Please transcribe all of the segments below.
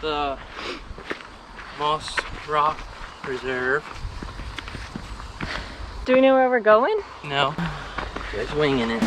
the Moss Rock Reserve. Do we know where we're going? No, just winging it.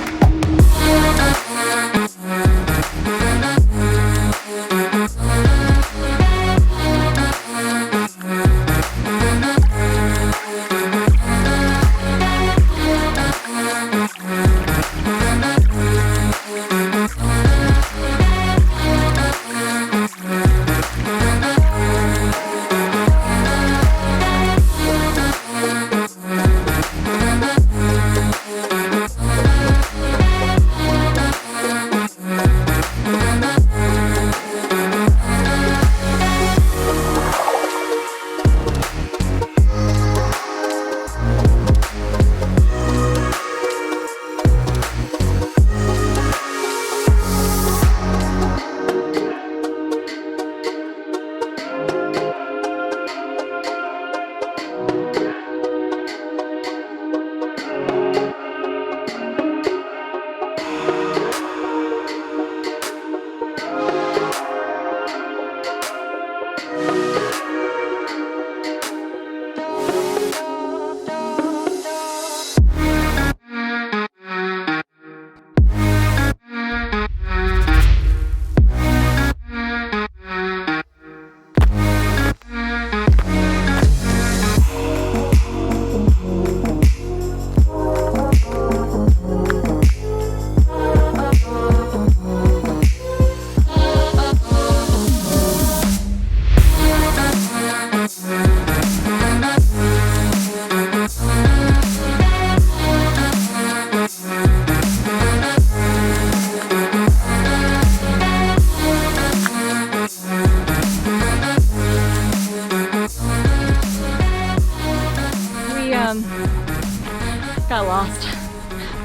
Got lost,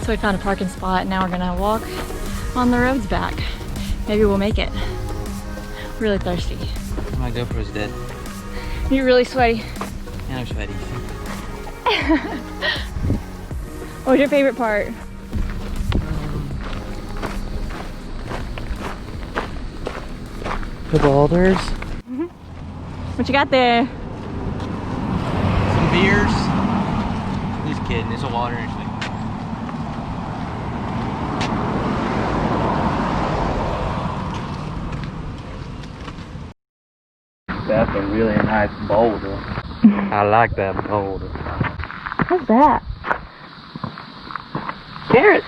so we found a parking spot and now we're gonna walk on the roads back. Maybe we'll make it. Really thirsty. My GoPro's dead. You're really sweaty. And I'm sweaty. What was your favorite part? The boulders. What you got there? Some beers. Just kidding, there's a water actually. That's a really nice boulder. I like that boulder. What's that? Carrots.